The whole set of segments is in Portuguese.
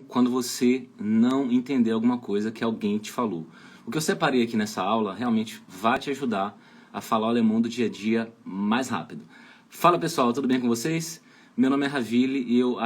quando você não entender alguma coisa que alguém te falou. O que eu separei aqui nessa aula realmente vai te ajudar a falar o alemão do dia a dia mais rápido. Fala pessoal, tudo bem com vocês? Meu nome é Ravili e eu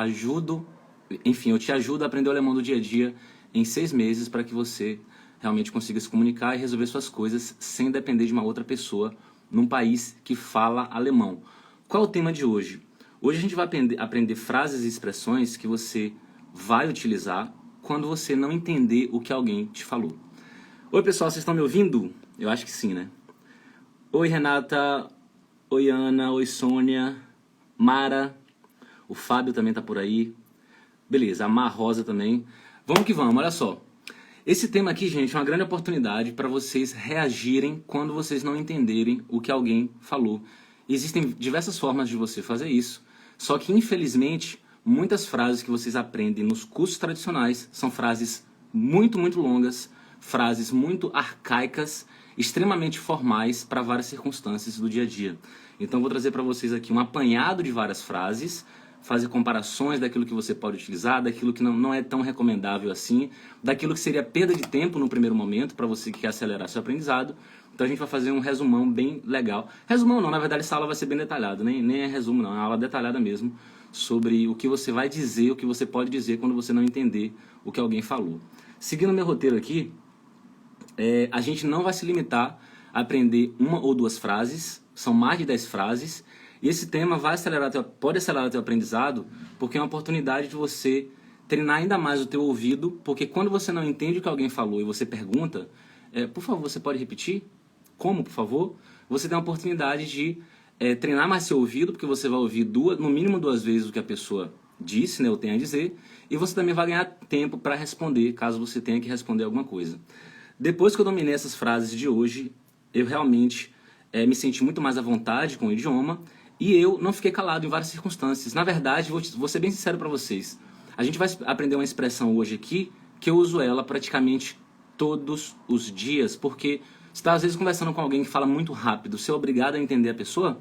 te ajudo a aprender o alemão do dia a dia em 6 meses para que você realmente consiga se comunicar e resolver suas coisas sem depender de uma outra pessoa num país que fala alemão. Qual é o tema de hoje? Hoje a gente vai aprender frases e expressões que você vai utilizar quando você não entender o que alguém te falou. Oi pessoal, vocês estão me ouvindo? Eu acho que sim, né? Oi Renata, oi Ana, oi Sônia, Mara, o Fábio também tá por aí. Beleza, a Mar Rosa também. Vamos que vamos, olha só. Esse tema aqui, gente, é uma grande oportunidade para vocês reagirem quando vocês não entenderem o que alguém falou. Existem diversas formas de você fazer isso, só que infelizmente muitas frases que vocês aprendem nos cursos tradicionais são frases muito longas, frases muito arcaicas, extremamente formais para várias circunstâncias do dia a dia. Então vou trazer para vocês aqui um apanhado de várias frases, fazer comparações daquilo que você pode utilizar, daquilo que não é tão recomendável assim, daquilo que seria perda de tempo no primeiro momento para você que quer acelerar seu aprendizado. Então a gente vai fazer um resumão bem legal. Resumão não, na verdade essa aula vai ser bem detalhada, nem é resumo não, é uma aula detalhada mesmo sobre o que você vai dizer, o que você pode dizer quando você não entender o que alguém falou. Seguindo meu roteiro aqui, a gente não vai se limitar a aprender uma ou duas frases, são mais de 10 frases, e esse tema pode acelerar teu aprendizado, porque é uma oportunidade de você treinar ainda mais o teu ouvido, porque quando você não entende o que alguém falou e você pergunta, por favor, você pode repetir? Como, por favor? Você tem a oportunidade de treinar mais seu ouvido, porque você vai ouvir no mínimo 2 vezes o que a pessoa disse, né, ou tem a dizer, e você também vai ganhar tempo para responder, caso você tenha que responder alguma coisa. Depois que eu dominei essas frases de hoje, eu realmente me senti muito mais à vontade com o idioma e eu não fiquei calado em várias circunstâncias. Na verdade, vou ser bem sincero para vocês, a gente vai aprender uma expressão hoje aqui que eu uso ela praticamente todos os dias, porque você está às vezes conversando com alguém que fala muito rápido, você é obrigado a entender a pessoa?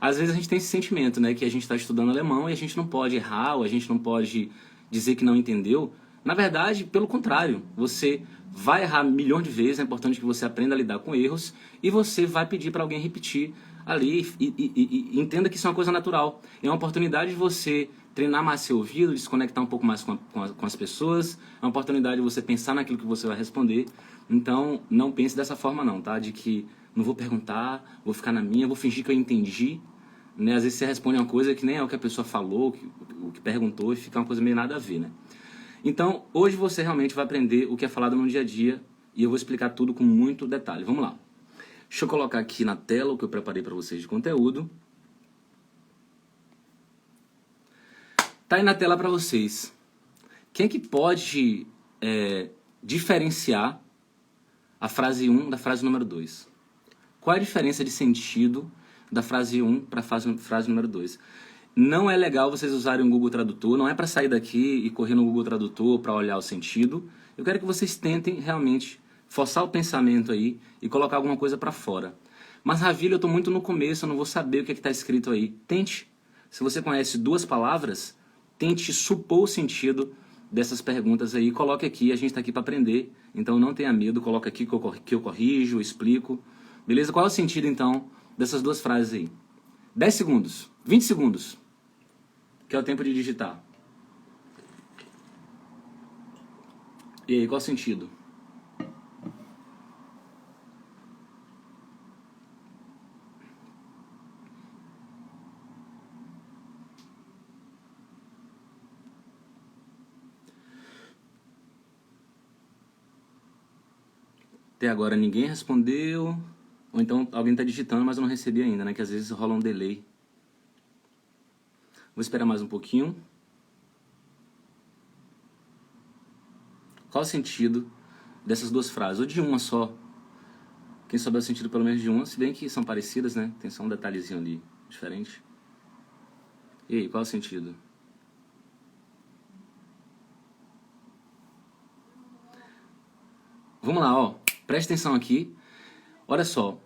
Às vezes a gente tem esse sentimento, né, que a gente está estudando alemão e a gente não pode errar, ou a gente não pode dizer que não entendeu. Na verdade, pelo contrário, você vai errar milhões de vezes, é importante que você aprenda a lidar com erros, e você vai pedir para alguém repetir ali e entenda que isso é uma coisa natural. É uma oportunidade de você treinar mais seu ouvido, desconectar um pouco mais com as pessoas, é uma oportunidade de você pensar naquilo que você vai responder. Então, não pense dessa forma não, tá? De que não vou perguntar, vou ficar na minha, vou fingir que eu entendi, né? Às vezes você responde uma coisa que nem é o que a pessoa falou, o que perguntou, e fica uma coisa meio nada a ver, né? Então, hoje você realmente vai aprender o que é falado no dia a dia e eu vou explicar tudo com muito detalhe. Vamos lá. Deixa eu colocar aqui na tela o que eu preparei para vocês de conteúdo. Tá aí na tela para vocês. Quem é que pode diferenciar a frase 1 da frase número 2? Qual é a diferença de sentido da frase 1 para a frase número 2? Não é legal vocês usarem o Google Tradutor, não é para sair daqui e correr no Google Tradutor para olhar o sentido. Eu quero que vocês tentem realmente forçar o pensamento aí e colocar alguma coisa para fora. Mas, Ravili, eu estou muito no começo, eu não vou saber o que está escrito aí. Tente. Se você conhece 2 palavras, tente supor o sentido dessas perguntas aí. Coloque aqui, a gente está aqui para aprender, então não tenha medo, coloca aqui que eu corrijo, explico. Beleza? Qual é o sentido, então, dessas 2 frases aí? 10 segundos, 20 segundos. Que é o tempo de digitar. E aí, qual o sentido? Até agora ninguém respondeu. Ou então alguém está digitando, mas eu não recebi ainda, né? Que às vezes rola um delay. Vou esperar mais um pouquinho. Qual o sentido dessas 2 frases? Ou de uma só? Quem souber o sentido pelo menos de uma, se bem que são parecidas, né? Tem só um detalhezinho ali diferente. E aí, qual o sentido? Vamos lá, ó. Presta atenção aqui. Olha só.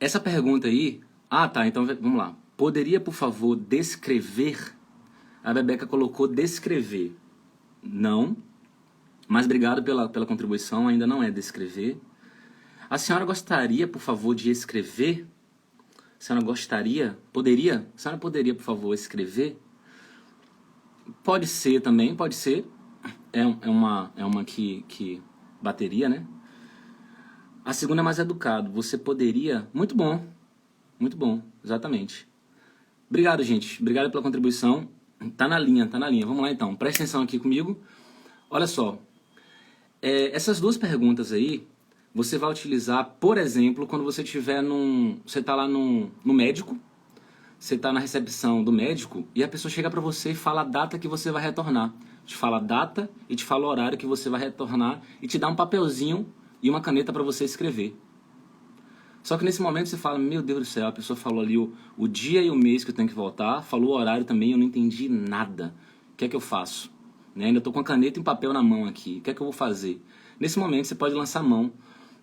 Essa pergunta aí... Ah, tá. Então, vamos lá. Poderia, por favor, descrever? A Bebeca colocou descrever. Não, mas obrigado pela contribuição, ainda não é descrever. A senhora gostaria, por favor, de escrever? A senhora gostaria? Poderia? A senhora poderia, por favor, escrever? Pode ser também, pode ser. É uma que bateria, né? A segunda é mais educado. Você poderia... Muito bom, exatamente. Obrigado, gente. Obrigado pela contribuição. Tá na linha. Vamos lá, então. Presta atenção aqui comigo. Olha só. Essas duas perguntas aí, você vai utilizar, por exemplo, quando você estiver você tá lá no médico, você tá na recepção do médico, e a pessoa chega pra você e fala a data que você vai retornar. Te fala a data e te fala o horário que você vai retornar e te dá um papelzinho e uma caneta pra você escrever. Só que nesse momento você fala, meu Deus do céu, a pessoa falou ali o dia e o mês que eu tenho que voltar, falou o horário também, eu não entendi nada. O que é que eu faço? Né? Ainda estou com a caneta e um papel na mão aqui, o que é que eu vou fazer? Nesse momento você pode lançar mão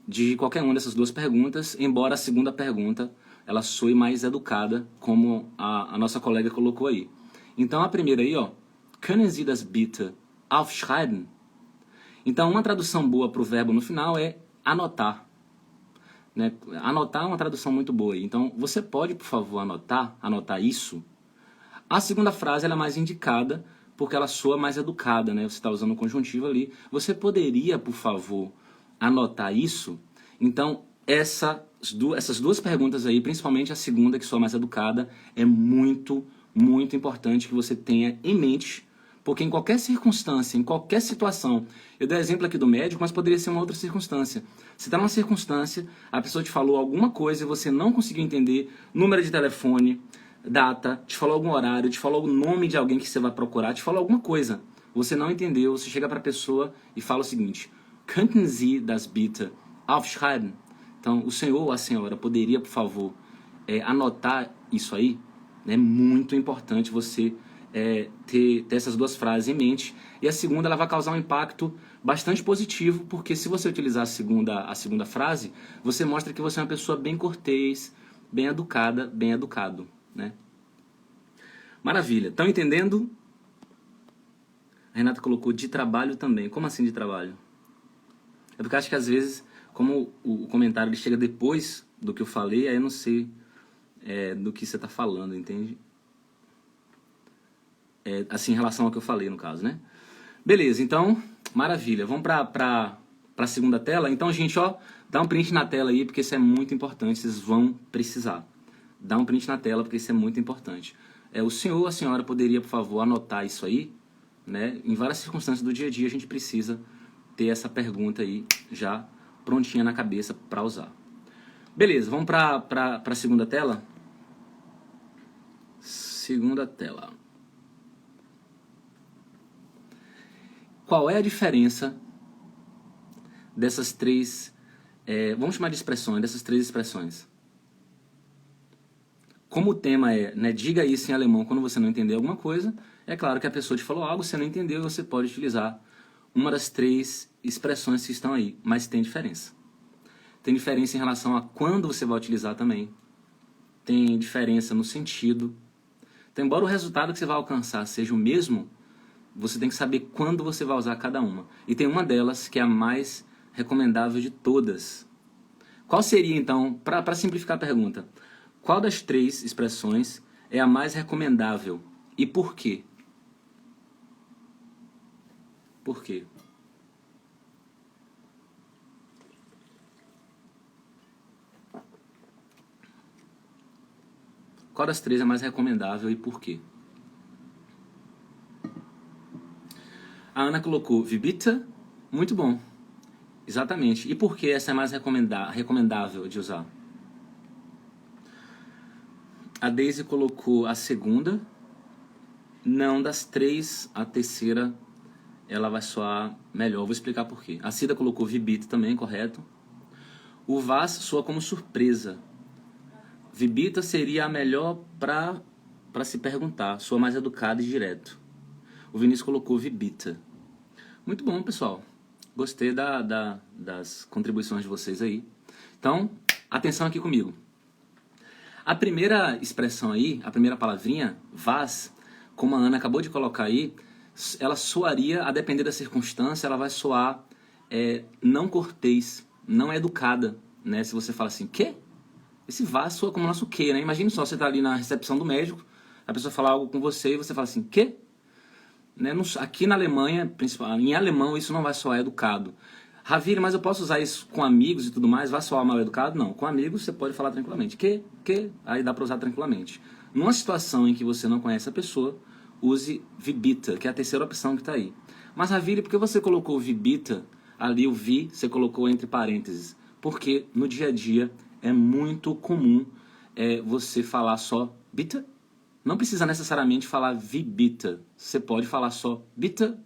de qualquer uma dessas duas perguntas, embora a segunda pergunta ela soe mais educada, como a nossa colega colocou aí. Então a primeira aí, ó, können Sie das bitte aufschreiben? Então uma tradução boa para o verbo no final é anotar. Né? Anotar é uma tradução muito boa aí. Então, você pode, por favor, anotar isso? A segunda frase ela é mais indicada porque ela soa mais educada, né? Você está usando o conjuntivo ali. Você poderia, por favor, anotar isso? Então, essas duas perguntas aí, principalmente a segunda, que soa mais educada, é muito, muito importante que você tenha em mente, porque em qualquer circunstância, em qualquer situação, eu dei exemplo aqui do médico, mas poderia ser uma outra circunstância. Você está numa circunstância, a pessoa te falou alguma coisa e você não conseguiu entender, número de telefone, data, te falou algum horário, te falou o nome de alguém que você vai procurar, te falou alguma coisa. Você não entendeu, você chega para a pessoa e fala o seguinte, könnten Sie das bitte aufschreiben? Então, o senhor ou a senhora poderia, por favor, anotar isso aí? É muito importante você ter essas duas frases em mente. E a segunda ela vai causar um impacto bastante positivo, porque se você utilizar a segunda frase, você mostra que você é uma pessoa bem cortês, bem educada, bem educado. Né? Maravilha. Estão entendendo? A Renata colocou de trabalho também. Como assim de trabalho? É porque eu acho que às vezes, como o comentário ele chega depois do que eu falei, aí eu não sei do que você está falando, entende? Assim, em relação ao que eu falei, no caso, né? Beleza, então, maravilha. Vamos para a segunda tela. Então, gente, ó, dá um print na tela aí, porque isso é muito importante, vocês vão precisar. Dá um print na tela, porque isso é muito importante. O senhor ou a senhora poderia, por favor, anotar isso aí, né? Em várias circunstâncias do dia a dia, a gente precisa ter essa pergunta aí já prontinha na cabeça para usar. Beleza, vamos para a segunda tela? Segunda tela. Qual é a diferença dessas três, vamos chamar de expressões, dessas três expressões? Como o tema né, diga isso em alemão quando você não entender alguma coisa, é claro que a pessoa te falou algo, você não entendeu, você pode utilizar uma das três expressões que estão aí, mas tem diferença. Tem diferença em relação a quando você vai utilizar também. Tem diferença no sentido. Então, embora o resultado que você vai alcançar seja o mesmo, você tem que saber quando você vai usar cada uma. E tem uma delas que é a mais recomendável de todas. Qual seria, então, para simplificar a pergunta, qual das três expressões é a mais recomendável e por quê? Por quê? Qual das três é mais recomendável e por quê? A Ana colocou Vibita, muito bom. Exatamente. E por que essa é mais recomendável de usar? A Daisy colocou a segunda. Não, das três, a terceira ela vai soar melhor. Eu vou explicar por quê. A Cida colocou Vibita também, correto. O Vaz soa como surpresa. Vibita seria a melhor para se perguntar, soa mais educado e direto. O Vinícius colocou Vibita. Muito bom, pessoal. Gostei das contribuições de vocês aí. Então, atenção aqui comigo. A primeira expressão aí, a primeira palavrinha, Vaz, como a Ana acabou de colocar aí, ela soaria, a depender da circunstância, ela vai soar não cortês, não educada, né? Se você fala assim, quê? Esse vá soa como nosso quê, né? Imagine só, você tá ali na recepção do médico, a pessoa fala algo com você e você fala assim, quê? Né? Aqui na Alemanha, em alemão, isso não vai soar educado. Ravire, mas eu posso usar isso com amigos e tudo mais? Vai soar mal educado? Não. Com amigos você pode falar tranquilamente. Que? Aí dá para usar tranquilamente. Numa situação em que você não conhece a pessoa, use vibita, que é a terceira opção que está aí. Mas Ravire, por que você colocou vibita ali, o vi, você colocou entre parênteses? Porque no dia a dia é muito comum você falar só bita. Não precisa necessariamente falar vibita. Você pode falar só bita,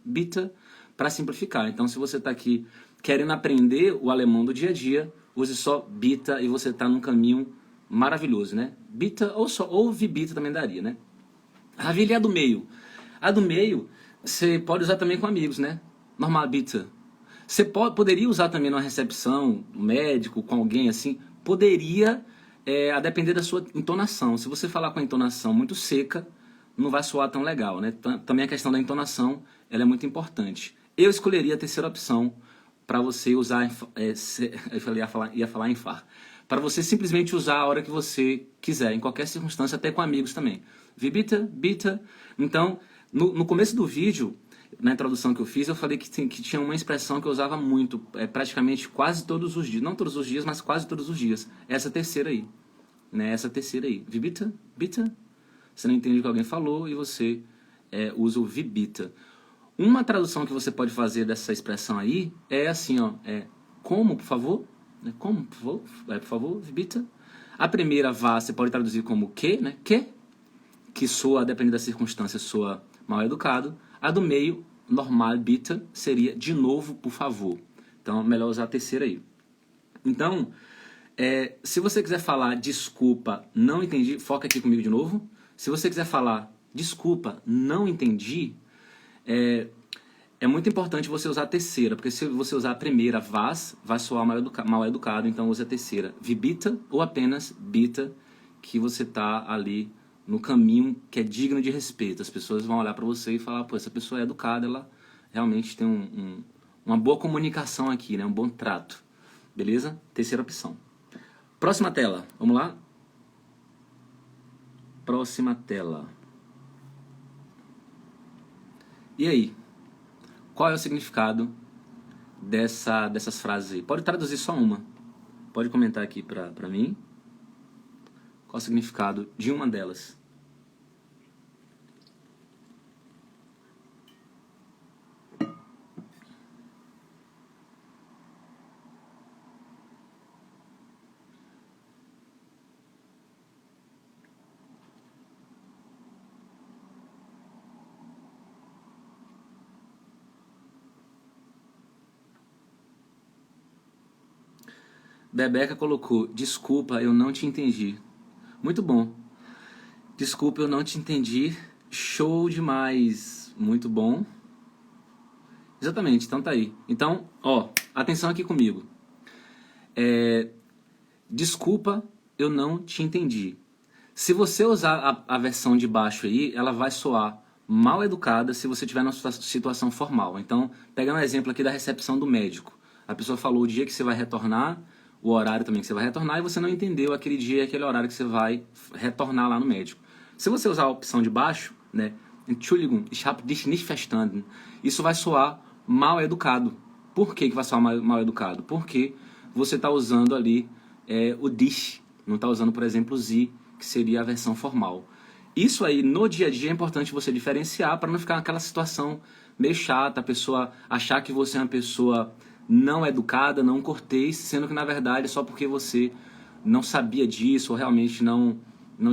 para simplificar. Então, se você está aqui querendo aprender o alemão do dia a dia, use só bita e você está num caminho maravilhoso, né? Bita ou vibita também daria, né? A vilha é a do meio. A do meio você pode usar também com amigos, né? Normal bita. Você poderia usar também numa recepção, médico, com alguém assim. Poderia, a depender da sua entonação. Se você falar com a entonação muito seca, não vai soar tão legal, né? Também a questão da entonação, ela é muito importante. Eu escolheria a terceira opção para você usar, eu ia falar em far, para você simplesmente usar a hora que você quiser, em qualquer circunstância, até com amigos também. Vibita, bita. Então, no começo do vídeo, na introdução que eu fiz, eu falei que tinha uma expressão que eu usava muito, praticamente quase todos os dias. Não todos os dias, mas quase todos os dias. Essa terceira aí. Né? Essa terceira aí. Vibita, bita. Você não entende o que alguém falou e você usa o vibita. Uma tradução que você pode fazer dessa expressão aí é assim, ó. Como, por favor? Como, por favor, vibita. A primeira vá, você pode traduzir como que, né? Que soa, dependendo da circunstância, soa mal educado. A do meio, normal, bita, seria de novo, por favor. Então, é melhor usar a terceira aí. Então, se você quiser falar desculpa, não entendi, foca aqui comigo de novo. Se você quiser falar desculpa, não entendi, é muito importante você usar a terceira, porque se você usar a primeira, vai soar mal educado, então use a terceira. Vibita ou apenas bita, que você está ali no caminho que é digno de respeito. As pessoas vão olhar para você e falar, pô, essa pessoa é educada, ela realmente tem uma boa comunicação aqui, né? Um bom trato. Beleza? Terceira opção. Próxima tela, vamos lá? Próxima tela. E aí? Qual é o significado dessas frases aí? Pode traduzir só uma. Pode comentar aqui pra mim. Qual é o significado de uma delas? Bebeca colocou, desculpa, eu não te entendi. Muito bom. Desculpa, eu não te entendi. Show demais. Muito bom. Exatamente, então tá aí. Então, ó, atenção aqui comigo. Desculpa, eu não te entendi. Se você usar a versão de baixo aí, ela vai soar mal educada se você estiver numa situação formal. Então, pegando o exemplo aqui da recepção do médico. A pessoa falou o dia que você vai retornar, o horário também que você vai retornar, e você não entendeu aquele dia e aquele horário que você vai retornar lá no médico. Se você usar a opção de baixo, né, Entschuldigung, ich habe dich nicht verstanden, isso vai soar mal educado. Por que vai soar mal educado? Porque você está usando ali o dich, não está usando, por exemplo, o sie, que seria a versão formal. Isso aí, no dia a dia, é importante você diferenciar para não ficar naquela situação meio chata, a pessoa achar que você é uma pessoa não educada, não cortês, sendo que na verdade é só porque você não sabia disso ou realmente não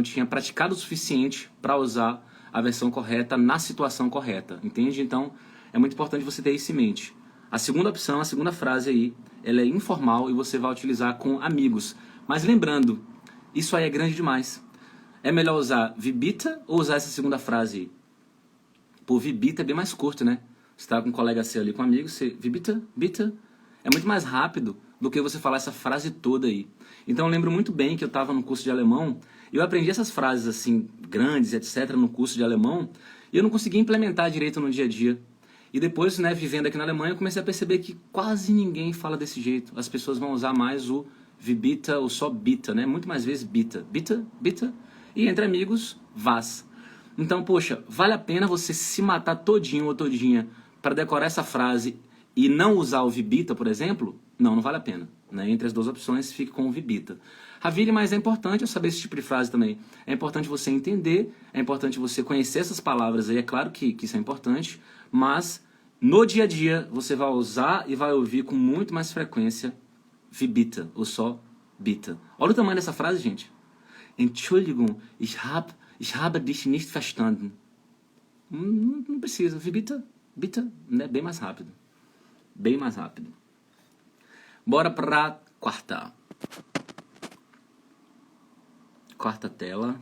tinha praticado o suficiente para usar a versão correta na situação correta, entende? Então é muito importante você ter isso em mente. A segunda opção, a segunda frase aí, ela é informal e você vai utilizar com amigos. Mas lembrando, isso aí é grande demais. É melhor usar vibita ou usar essa segunda frase aí? Pô, vibita é bem mais curto, né? Você está com um colega seu ali, com um amigo, você vibita, bita. É muito mais rápido do que você falar essa frase toda aí. Então eu lembro muito bem que eu estava no curso de alemão e eu aprendi essas frases assim, grandes, etc., no curso de alemão, E eu não conseguia implementar direito no dia a dia. E depois, né, vivendo aqui na Alemanha, eu comecei a perceber que quase ninguém fala desse jeito. As pessoas vão usar mais o wie bitte ou só bitte, né? Muito mais vezes bitte. Bitte, bitte. E entre amigos, was. Então, poxa, vale a pena você se matar todinho ou todinha para decorar essa frase e não usar o wie bitte, por exemplo? Não, não vale a pena. Né? Entre as duas opções, fique com o wie bitte. Ravile, mas é importante eu saber esse tipo de frase também. É importante você entender, é importante você conhecer essas palavras aí, é claro que isso é importante, mas no dia a dia você vai usar e vai ouvir com muito mais frequência wie bitte, ou só bitte. Olha o tamanho dessa frase, gente. Entschuldigung, ich habe dich nicht verstanden. Não precisa, wie bitte, bitte, né? Bem mais rápido. Bem mais rápido. Bora pra quarta. Quarta tela.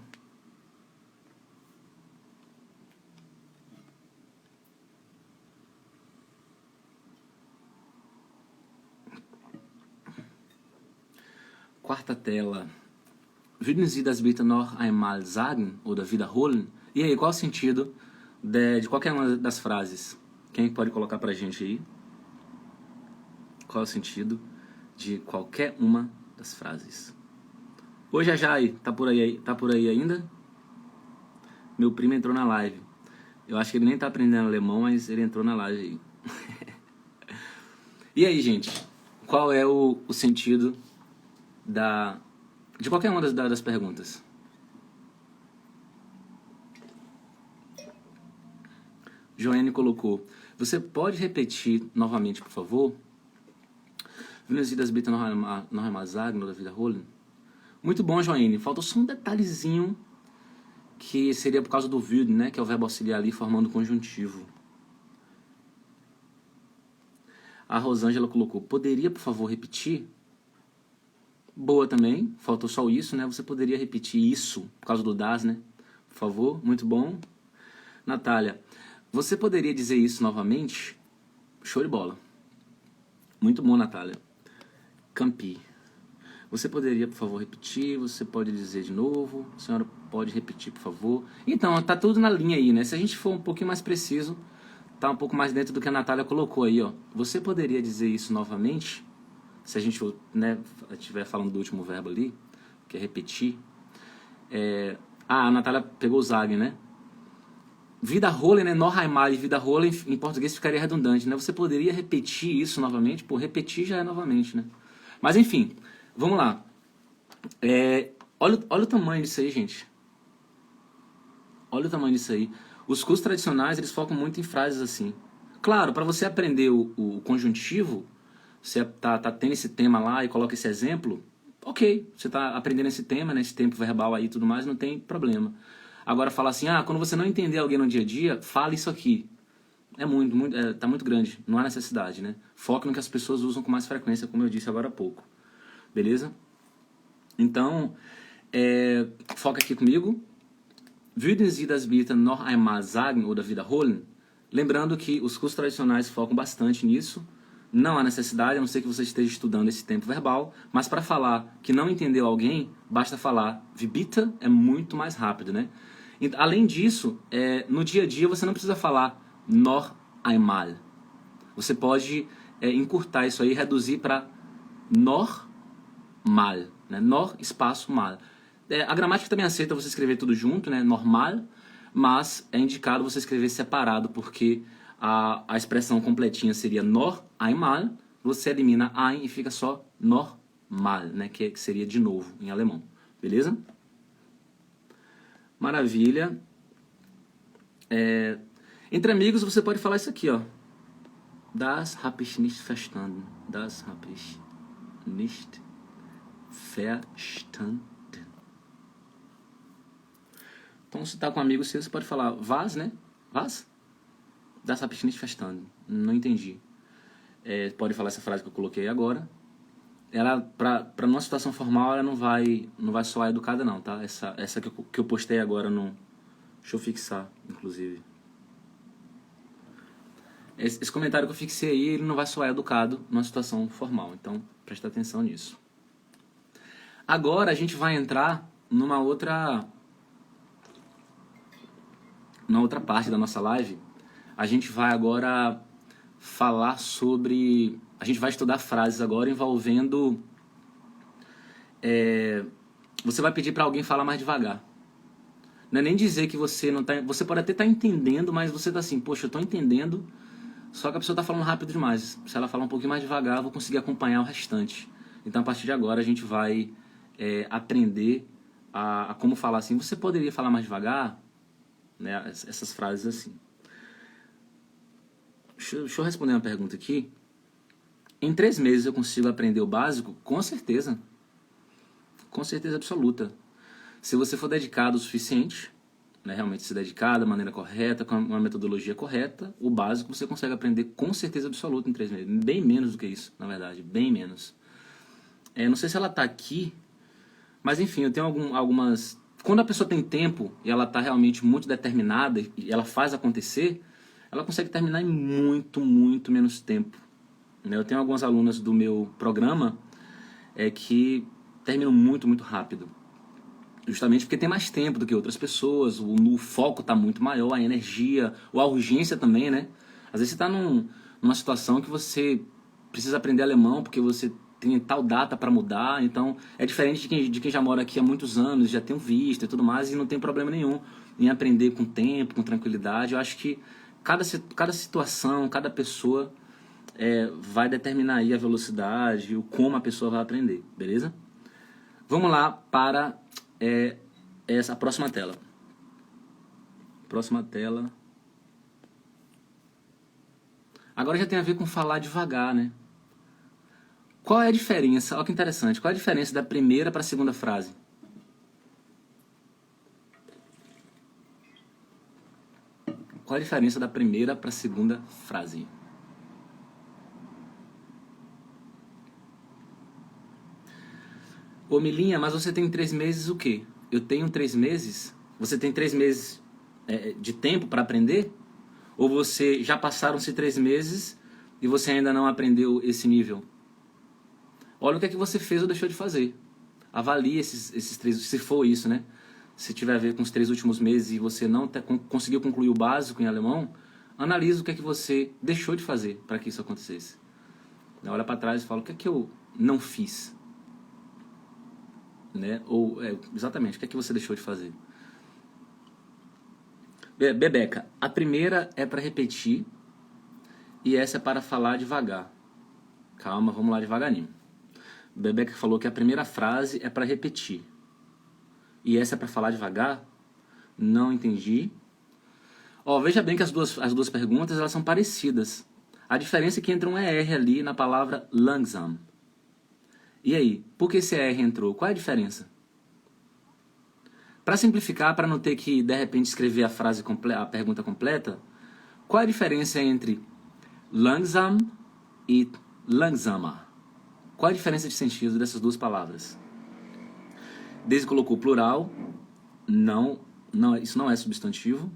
Quarta tela. Würden Sie das bitte noch einmal sagen oder wiederholen? E aí, qual o sentido de qualquer uma das frases? Quem pode colocar pra gente aí? Qual é o sentido de qualquer uma das frases? Oi, Jajai, tá por aí ainda? Meu primo entrou na live. Eu acho que ele nem tá aprendendo alemão, mas ele entrou na live aí. E aí, gente? Qual é o sentido de qualquer uma das perguntas? Joane colocou: você pode repetir novamente, por favor? Würden Sie das bitte noch einmal sagen oder wiederholen? Muito bom, Joane. Falta só um detalhezinho que seria por causa do würden, né? Que é o verbo auxiliar ali formando conjuntivo. A Rosângela colocou: poderia, por favor, repetir? Boa também. Faltou só isso, né? Você poderia repetir isso por causa do das, né? Por favor, muito bom. Natália: você poderia dizer isso novamente? Show de bola. Muito bom, Natália. Campi: você poderia, por favor, repetir? Você pode dizer de novo? A senhora pode repetir, por favor? Então, tá tudo na linha aí, né? Se a gente for um pouquinho mais preciso, tá um pouco mais dentro do que a Natália colocou aí, ó. Você poderia dizer isso novamente? Se a gente, né, estiver falando do último verbo ali, que é repetir. A Natália pegou o Zagen, né? Wiederholen, né? Noch einmal e wiederholen em português ficaria redundante, né? Você poderia repetir isso novamente? Pô, repetir já é novamente, né? Mas enfim, vamos lá. Olha o tamanho disso aí, gente. Olha o tamanho disso aí. Os cursos tradicionais, eles focam muito em frases assim. Claro, para você aprender o conjuntivo, você tá tendo esse tema lá e coloca esse exemplo, ok, você tá aprendendo esse tema, né, esse tempo verbal aí e tudo mais, não tem problema. Agora falar assim, quando você não entender alguém no dia a dia, fala isso aqui. Tá muito grande, não há necessidade, né? Foca no que as pessoas usam com mais frequência, como eu disse agora há pouco. Beleza? Então, foca aqui comigo. Würden Sie das bitte noch einmal sagen oder wiederholen? Lembrando que os cursos tradicionais focam bastante nisso. Não há necessidade, a não ser que você esteja estudando esse tempo verbal, mas para falar que não entendeu alguém, basta falar wie bitte, é muito mais rápido, né? Além disso, no dia a dia você não precisa falar noch einmal. Você pode encurtar isso aí, reduzir para noch mal, né? Noch, espaço, mal. A gramática também aceita você escrever tudo junto, né? Normal, mas é indicado você escrever separado, porque a expressão completinha seria noch einmal, você elimina ein e fica só normal, né? Que seria de novo em alemão. Beleza? Maravilha. Entre amigos você pode falar isso aqui, ó. Das hab ich nicht verstanden. Das hab ich nicht verstanden. Então, se tá com um amigo seu, você pode falar was, né? Was? Das hab ich nicht verstanden. Não entendi. Pode falar essa frase que eu coloquei agora. Ela, pra numa situação formal, ela não vai soar educada não, tá? Essa que eu postei agora no... Deixa eu fixar, inclusive. Esse comentário que eu fixei aí, ele não vai soar educado numa situação formal. Então, presta atenção nisso. Agora a gente vai entrar numa outra na outra parte da nossa live, a gente vai agora falar sobre... A gente vai estudar frases agora envolvendo... você vai pedir para alguém falar mais devagar. Não é nem dizer que você não tá... Você pode até estar entendendo, mas você tá assim, poxa, eu tô entendendo, só que a pessoa tá falando rápido demais. Se ela falar um pouquinho mais devagar, eu vou conseguir acompanhar o restante. Então, a partir de agora, a gente vai aprender a como falar assim. Você poderia falar mais devagar? Né? Essas frases assim. Deixa eu responder uma pergunta aqui. Em 3 meses eu consigo aprender o básico? Com certeza. Com certeza absoluta. Se você for dedicado o suficiente, né, realmente se dedicar da maneira correta, com uma metodologia correta, o básico você consegue aprender com certeza absoluta em 3 meses. Bem menos do que isso, na verdade. Bem menos. Não sei se ela está aqui, mas enfim, eu tenho algumas... Quando a pessoa tem tempo e ela está realmente muito determinada e ela faz acontecer, ela consegue terminar em muito, muito menos tempo. Eu tenho algumas alunas do meu programa que terminam muito, muito rápido. Justamente porque tem mais tempo do que outras pessoas, o foco está muito maior, a energia, ou a urgência também, né? Às vezes você está numa situação que você precisa aprender alemão porque você tem tal data para mudar, então é diferente de quem já mora aqui há muitos anos, já tem um visto e tudo mais, e não tem problema nenhum em aprender com tempo, com tranquilidade. Eu acho que cada situação, cada pessoa vai determinar aí a velocidade, o como a pessoa vai aprender, beleza? Vamos lá para essa próxima tela. Próxima tela. Agora já tem a ver com falar devagar, né? Qual é a diferença? Olha que interessante. Qual é a diferença da primeira para a segunda frase? Qual é a diferença da primeira para a segunda frase? Ô Milinha, mas você tem 3 meses o quê? Eu tenho 3 meses? Você tem 3 meses de tempo para aprender? Ou você já passaram-se 3 meses e você ainda não aprendeu esse nível? Olha o que é que você fez ou deixou de fazer. Avalie esses 3, se for isso, né? Se tiver a ver com os 3 últimos meses e você não conseguiu concluir o básico em alemão, analise o que é que você deixou de fazer para que isso acontecesse. Olha para trás e fala, o que é que eu não fiz? Né? Ou, exatamente, o que é que você deixou de fazer? Bebeca, a primeira é para repetir e essa é para falar devagar. Calma, vamos lá devagarinho. Bebeca falou que a primeira frase é para repetir e essa é para falar devagar? Não entendi. Veja bem que as duas perguntas elas são parecidas. A diferença é que entra um ER ali na palavra langsam. E aí, por que esse ER entrou? Qual é a diferença? Para simplificar, para não ter que, de repente, escrever a pergunta completa, qual é a diferença entre langsam e langsamer? Qual é a diferença de sentido dessas duas palavras? Desde colocou plural, não, isso não é substantivo.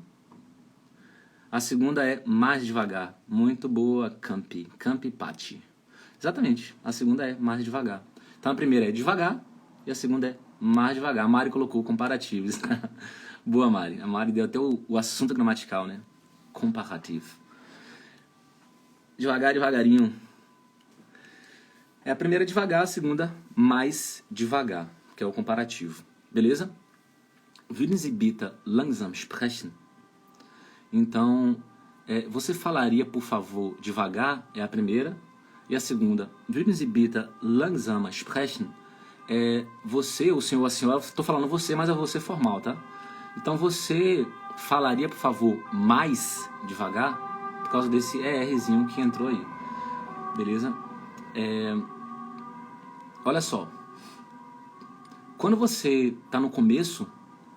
A segunda é mais devagar. Muito boa, Campi Patti. Exatamente, a segunda é mais devagar. Então a primeira é devagar e a segunda é mais devagar. A Mari colocou comparativos. Boa, Mari. A Mari deu até o assunto gramatical, né? Comparativo. Devagar, devagarinho. A primeira devagar, a segunda mais devagar, que é o comparativo. Beleza? Würden Sie bitte langsam sprechen? Então, você falaria, por favor, devagar, é a primeira. E a segunda, würden Sie bitte langsamer sprechen? Você, o senhor, a senhora, estou falando você, mas é você formal, tá? Então você falaria, por favor, mais devagar? Por causa desse ERzinho que entrou aí. Beleza? Olha só. Quando você está no começo,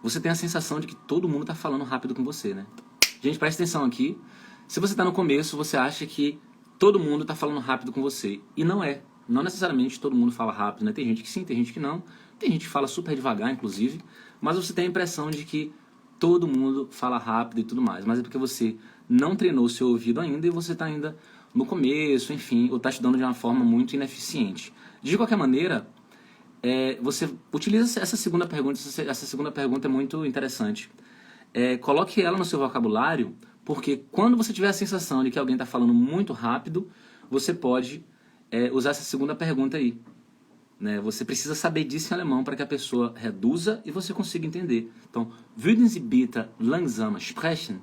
você tem a sensação de que todo mundo está falando rápido com você, né? Gente, presta atenção aqui. Se você está no começo, você acha que todo mundo está falando rápido com você. E não é. Não necessariamente todo mundo fala rápido, né? Tem gente que sim, tem gente que não. Tem gente que fala super devagar, inclusive. Mas você tem a impressão de que todo mundo fala rápido e tudo mais. Mas é porque você não treinou o seu ouvido ainda e você está ainda no começo, enfim, ou está estudando de uma forma muito ineficiente. De qualquer maneira, você utiliza essa segunda pergunta. Essa segunda pergunta é muito interessante. coloque ela no seu vocabulário, porque quando você tiver a sensação de que alguém está falando muito rápido, você pode usar essa segunda pergunta aí. Né? Você precisa saber disso em alemão para que a pessoa reduza e você consiga entender. Então, würden Sie bitte langsamer sprechen?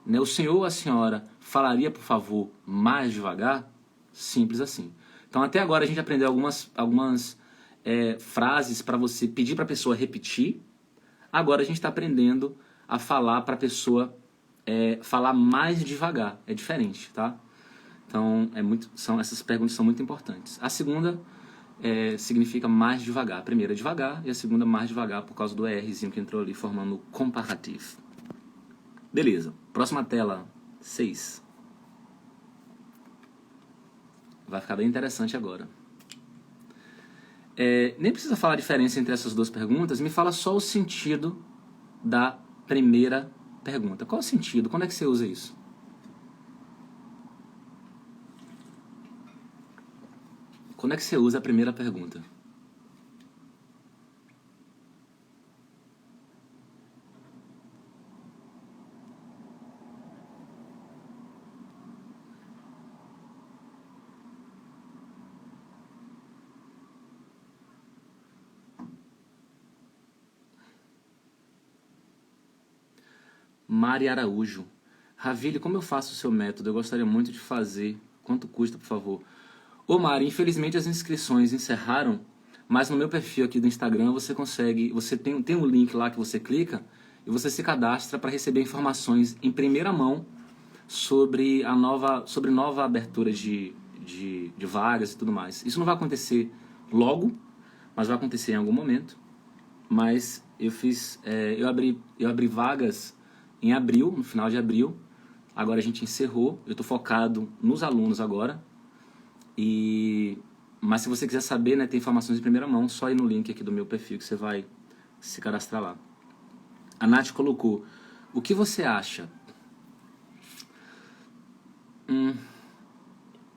Né? O senhor ou a senhora falaria, por favor, mais devagar? Simples assim. Então, até agora a gente aprendeu algumas frases para você pedir para a pessoa repetir. Agora a gente está aprendendo a falar para a pessoa falar mais devagar. É diferente, tá? Então, essas perguntas são muito importantes. A segunda significa mais devagar. A primeira é devagar e a segunda mais devagar por causa do Rzinho que entrou ali formando o comparativo. Beleza. Próxima tela, 6. Vai ficar bem interessante agora. Nem precisa falar a diferença entre essas duas perguntas, me fala só o sentido da primeira pergunta. Qual é o sentido? Quando é que você usa isso? Quando é que você usa a primeira pergunta? Mari Araújo. Ravile, como eu faço o seu método? Eu gostaria muito de fazer. Quanto custa, por favor? Ô Mari, infelizmente as inscrições encerraram, mas no meu perfil aqui do Instagram você consegue, você tem um link lá que você clica e você se cadastra para receber informações em primeira mão sobre nova abertura de vagas e tudo mais. Isso não vai acontecer logo, mas vai acontecer em algum momento. Mas eu abri vagas em abril, no final de abril. Agora a gente encerrou. Eu estou focado nos alunos agora. Mas se você quiser saber, né, tem informações em primeira mão, só ir no link aqui do meu perfil que você vai se cadastrar lá. A Nath colocou: o que você acha?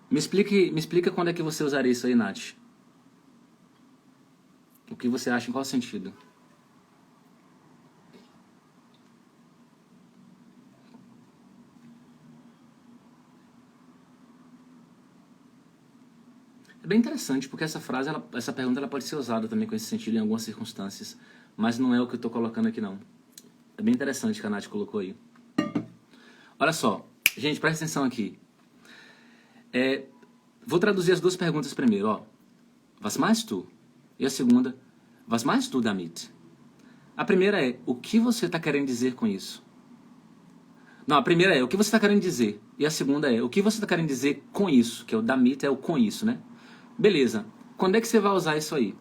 Me explica quando é que você usaria isso aí, Nath. O que você acha, em qual sentido? É bem interessante, porque essa pergunta ela pode ser usada também com esse sentido em algumas circunstâncias, mas não é o que eu estou colocando aqui não. É bem interessante que a Nath colocou aí. Olha só, gente, presta atenção aqui. Vou traduzir as duas perguntas primeiro, ó. Was meinst du? E a segunda, was meinst du damit? A primeira é, o que você está querendo dizer com isso? Não, a primeira é, o que você está querendo dizer? E a segunda é, o que você está querendo dizer com isso? Que é o damit, é o com isso, né? Beleza. Quando é que você vai usar isso aí?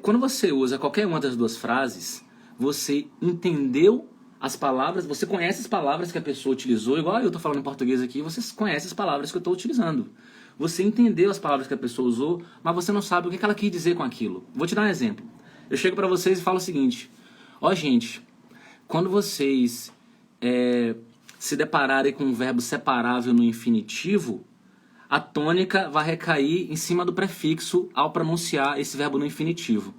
Quando você usa qualquer uma das duas frases, você entendeu as palavras, você conhece as palavras que a pessoa utilizou, igual eu estou falando em português aqui, você conhece as palavras que eu estou utilizando. Você entendeu as palavras que a pessoa usou, mas você não sabe o que ela quis dizer com aquilo. Vou te dar um exemplo. Eu chego para vocês e falo o seguinte: ó, gente, quando vocês se depararem com um verbo separável no infinitivo, a tônica vai recair em cima do prefixo ao pronunciar esse verbo no infinitivo.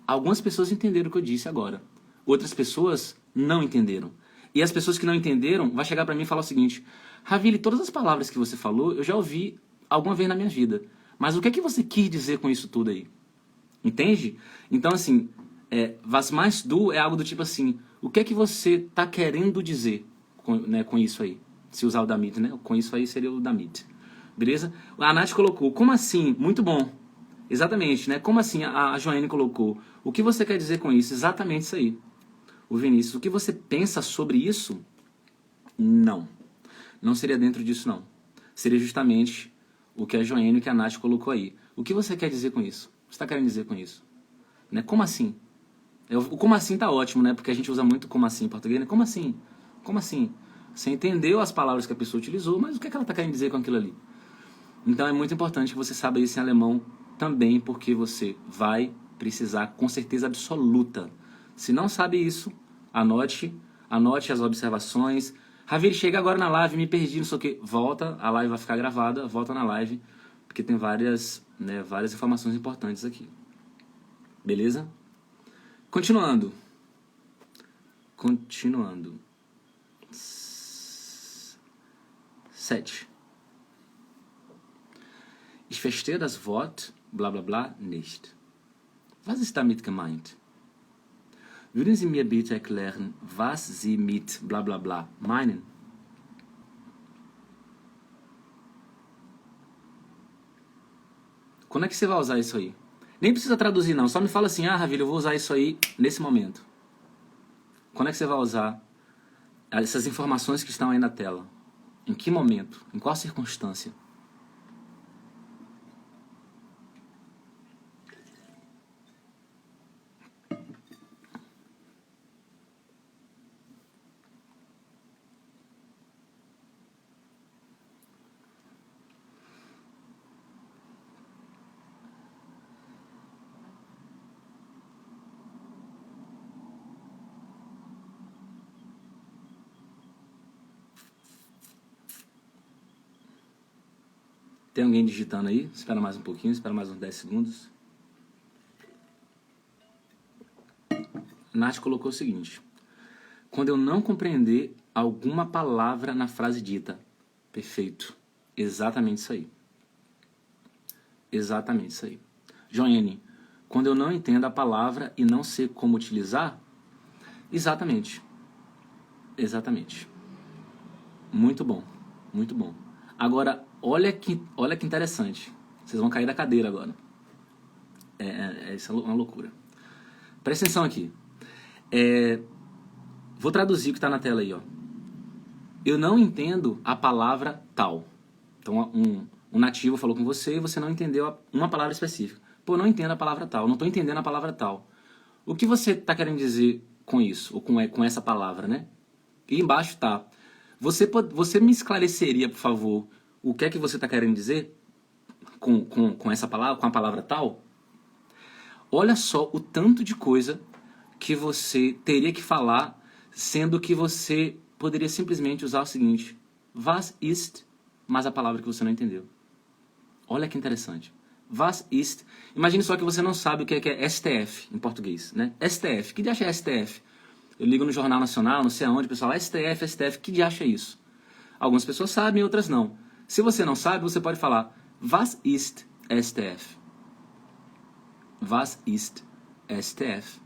Algumas pessoas entenderam o que eu disse agora. Outras pessoas não entenderam. E as pessoas que não entenderam vão chegar para mim e falar o seguinte: Ravile, todas as palavras que você falou eu já ouvi alguma vez na minha vida. Mas o que é que você quis dizer com isso tudo aí? Entende? Então, assim, was meinst du é algo do tipo assim: o que é que você está querendo dizer com isso aí? Se usar o damit, né? Com isso aí seria o damit. Beleza? A Nath colocou, como assim? Muito bom. Exatamente, né? Como assim? A Joane colocou, o que você quer dizer com isso? Exatamente isso aí. O Vinícius, o que você pensa sobre isso? Não. Não seria dentro disso, não. Seria justamente o que a Joane e que a Nath colocou aí. O que você quer dizer com isso? O que você está querendo dizer com isso? Né? Como assim? O como assim tá ótimo, né? Porque a gente usa muito como assim em português, né? Como assim? Como assim? Você entendeu as palavras que a pessoa utilizou, mas o que é que ela está querendo dizer com aquilo ali? Então é muito importante que você saiba isso em alemão também, porque você vai precisar com certeza absoluta. Se não sabe isso, anote as observações. Ravile, chega agora na live, me perdi, não sei o que. Volta, a live vai ficar gravada, volta na live, porque tem várias informações importantes aqui. Beleza? Continuando. Continuando. 7. Ich verstehe das Wort bla bla bla nicht. Was ist damit gemeint? Würden Sie mir bitte erklären, was Sie mit bla bla bla meinen? Quando é que você vai usar isso aí? Nem precisa traduzir não, só me fala assim, Ravile, eu vou usar isso aí nesse momento. Quando é que você vai usar essas informações que estão aí na tela? Em que momento? Em qual circunstância? Tem alguém digitando aí? Espera mais um pouquinho, espera mais uns 10 segundos. Nath colocou o seguinte: quando eu não compreender alguma palavra na frase dita. Perfeito. Exatamente isso aí. Exatamente isso aí. Joane, quando eu não entendo a palavra e não sei como utilizar. Exatamente. Exatamente. Muito bom. Muito bom. Agora, olha que interessante. Vocês vão cair da cadeira agora. Isso é uma loucura. Presta atenção aqui. Vou traduzir o que está na tela aí, ó. Eu não entendo a palavra tal. Então, um nativo falou com você e você não entendeu uma palavra específica. Pô, eu não entendo a palavra tal, não estou entendendo a palavra tal. O que você está querendo dizer com isso, ou com essa palavra, né? E embaixo tá. Você me esclareceria, por favor, o que é que você está querendo dizer com essa palavra, com a palavra tal? Olha só o tanto de coisa que você teria que falar, sendo que você poderia simplesmente usar o seguinte: was ist, mas a palavra que você não entendeu. Olha que interessante. Was ist. Imagine só que você não sabe o que é STF em português, né? STF. Que diacho é STF? Eu ligo no Jornal Nacional, não sei aonde, o pessoal, STF, STF, que diacho é isso? Algumas pessoas sabem, outras não. Se você não sabe, você pode falar was ist STF? Was ist STF?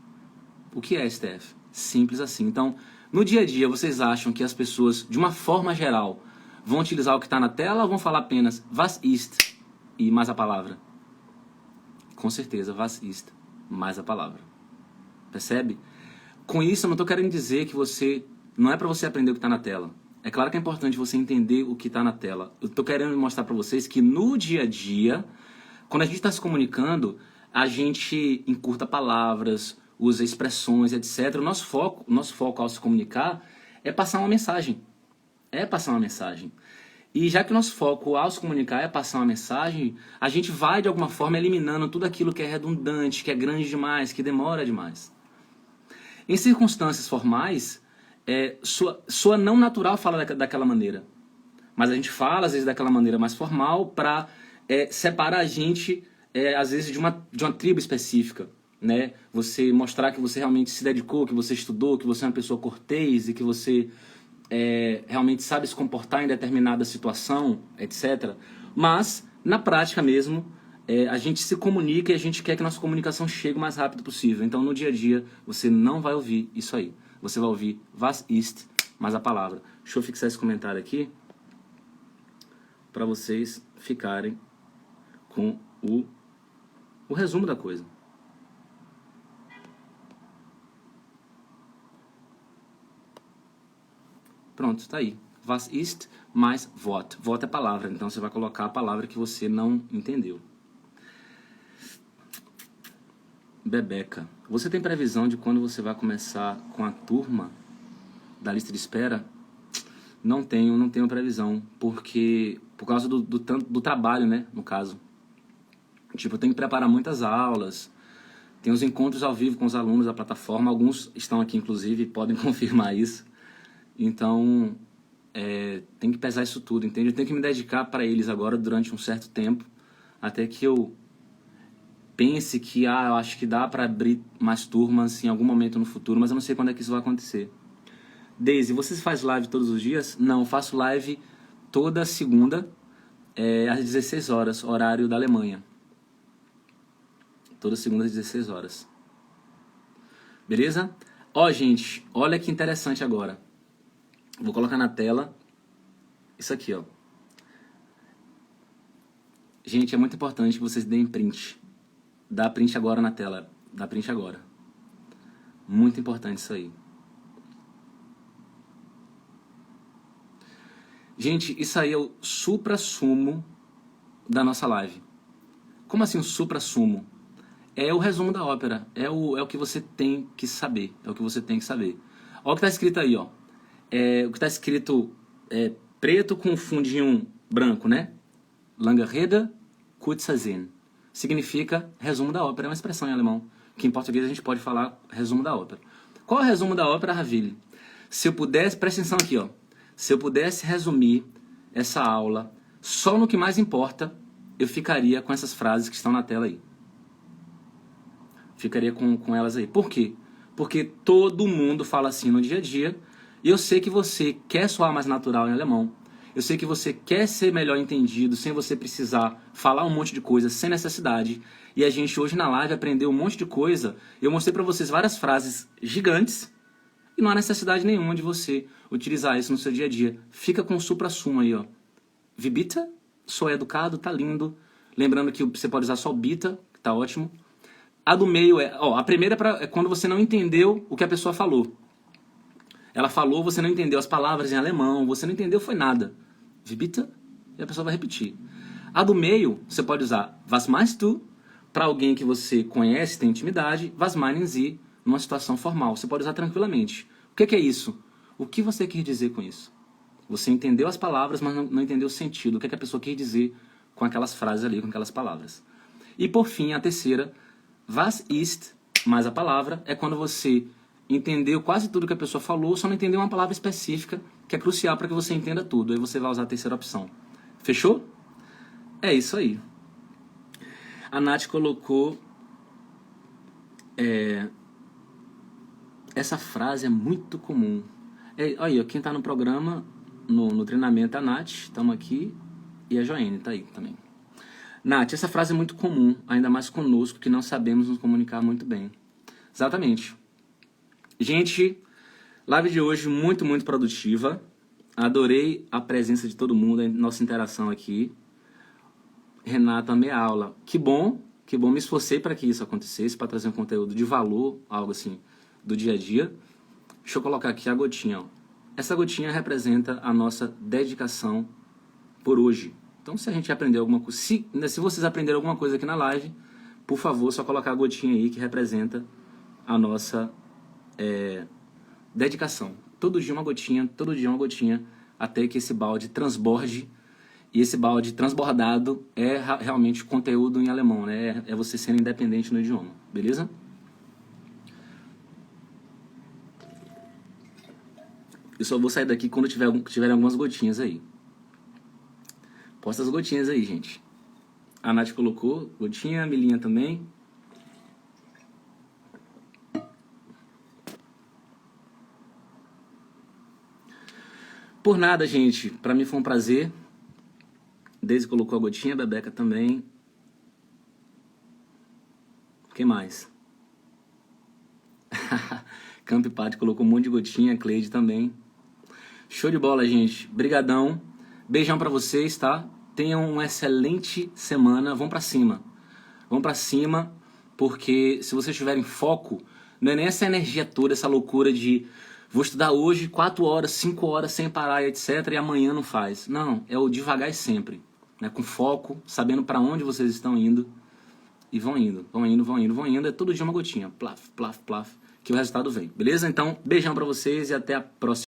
O que é STF? Simples assim. Então, no dia a dia, vocês acham que as pessoas, de uma forma geral, vão utilizar o que está na tela ou vão falar apenas was ist e mais a palavra? Com certeza, was ist mais a palavra. Percebe? Com isso, eu não estou querendo dizer que não é para você aprender o que está na tela. É claro que é importante você entender o que está na tela. Eu estou querendo mostrar para vocês que no dia a dia, quando a gente está se comunicando, a gente encurta palavras, usa expressões, etc. O nosso foco ao se comunicar é passar uma mensagem. E já que o nosso foco ao se comunicar é passar uma mensagem, a gente vai, de alguma forma, eliminando tudo aquilo que é redundante, que é grande demais, que demora demais. Em circunstâncias formais, soa não natural falar daquela maneira. Mas a gente fala, às vezes, daquela maneira mais formal para separar a gente, às vezes, de uma tribo específica. Né? Você mostrar que você realmente se dedicou, que você estudou, que você é uma pessoa cortês e que você realmente sabe se comportar em determinada situação, etc. Mas, na prática mesmo, a gente se comunica e a gente quer que a nossa comunicação chegue o mais rápido possível. Então, no dia a dia, você não vai ouvir isso aí. Você vai ouvir was ist, mais a palavra. Deixa eu fixar esse comentário aqui para vocês ficarem com o resumo da coisa. Pronto, está aí. Was ist mais Wort. Wort é palavra, então você vai colocar a palavra que você não entendeu. Bebeca, você tem previsão de quando você vai começar com a turma da lista de espera? Não tenho previsão, porque por causa do trabalho, né, no caso. Tipo, eu tenho que preparar muitas aulas, tem os encontros ao vivo com os alunos da plataforma, alguns estão aqui inclusive e podem confirmar isso. Então, tem que pesar isso tudo, entende? Eu tenho que me dedicar para eles agora durante um certo tempo, até que eu pense que eu acho que dá para abrir mais turmas em algum momento no futuro, mas eu não sei quando é que isso vai acontecer. Daisy, você faz live todos os dias? Não, faço live toda segunda, às 16 horas, horário da Alemanha. Toda segunda às 16 horas. Beleza? Ó, gente, olha que interessante agora. Vou colocar na tela isso aqui, ó. Gente, é muito importante que vocês deem print. Dá print agora na tela. Dá print agora. Muito importante isso aí. Gente, isso aí é o suprassumo da nossa live. Como assim o suprassumo? É o resumo da ópera. É o que você tem que saber. É o que você tem que saber. Olha o que está escrito aí, ó. O que está escrito preto com fundinho branco, né? Lange Rede, kurzer Sinn. Significa resumo da ópera. É uma expressão em alemão. Que em português a gente pode falar resumo da ópera. Qual é o resumo da ópera, Ravili? Se eu pudesse, presta atenção aqui, ó. Se eu pudesse resumir essa aula só no que mais importa, eu ficaria com essas frases que estão na tela aí. Ficaria com elas aí. Por quê? Porque todo mundo fala assim no dia a dia, e eu sei que você quer soar mais natural em alemão, eu sei que você quer ser melhor entendido, sem você precisar falar um monte de coisa, sem necessidade, e a gente hoje na live aprendeu um monte de coisa, eu mostrei pra vocês várias frases gigantes, e não há necessidade nenhuma de você utilizar isso no seu dia a dia. Fica com o supra-sumo aí, ó. Wie bitte? Sou educado, tá lindo. Lembrando que você pode usar só o bitte, que tá ótimo. A do meio a primeira é quando você não entendeu o que a pessoa falou. Ela falou, você não entendeu as palavras em alemão, você não entendeu, foi nada. Wie bitte? E a pessoa vai repetir. A do meio, você pode usar was meinst du? Para alguém que você conhece, tem intimidade. Was meinen Sie? Numa situação formal. Você pode usar tranquilamente. O que é isso? O que você quer dizer com isso? Você entendeu as palavras, mas não entendeu o sentido. O que a pessoa quer dizer com aquelas frases ali, com aquelas palavras. E por fim, a terceira, was ist, mais a palavra, é quando você entendeu quase tudo que a pessoa falou, só não entendeu uma palavra específica, que é crucial para que você entenda tudo. Aí você vai usar a terceira opção. Fechou? É isso aí. A Nath colocou... Essa frase é muito comum. Aí, ó, quem está no programa, no treinamento, a Nath, estamos aqui, e a Joane está aí também. Nath, essa frase é muito comum, ainda mais conosco, que não sabemos nos comunicar muito bem. Exatamente. Gente, live de hoje muito, muito produtiva. Adorei a presença de todo mundo, a nossa interação aqui. Renata, amei a aula. Que bom, me esforcei para que isso acontecesse, para trazer um conteúdo de valor, algo assim, do dia a dia. Deixa eu colocar aqui a gotinha, ó. Essa gotinha representa a nossa dedicação por hoje. Então, se a gente aprender alguma coisa, se vocês aprenderam alguma coisa aqui na live, por favor, só colocar a gotinha aí que representa a nossa dedicação. Todo dia uma gotinha, até que esse balde transborde. E esse balde transbordado é realmente conteúdo em alemão, né? É você sendo independente no idioma, beleza? Eu só vou sair daqui quando tiver algumas gotinhas aí. Posta as gotinhas aí, gente. A Nath colocou gotinha, a Milinha também. Por nada, gente. Pra mim foi um prazer. Daisy colocou a gotinha, a Bebeca também. Quem mais? Camp Pat colocou um monte de gotinha, Cleide também. Show de bola, gente. Brigadão. Beijão pra vocês, tá? Tenham uma excelente semana. Vão pra cima. Vão pra cima, porque se vocês tiverem foco, não é nem essa energia toda, essa loucura de vou estudar hoje 4 horas, 5 horas sem parar, etc. E amanhã não faz. Não, é o devagar e sempre. Né? Com foco, sabendo pra onde vocês estão indo. E vão indo. É todo dia uma gotinha. Plaf, plaf, plaf. Que o resultado vem. Beleza? Então, beijão pra vocês e até a próxima.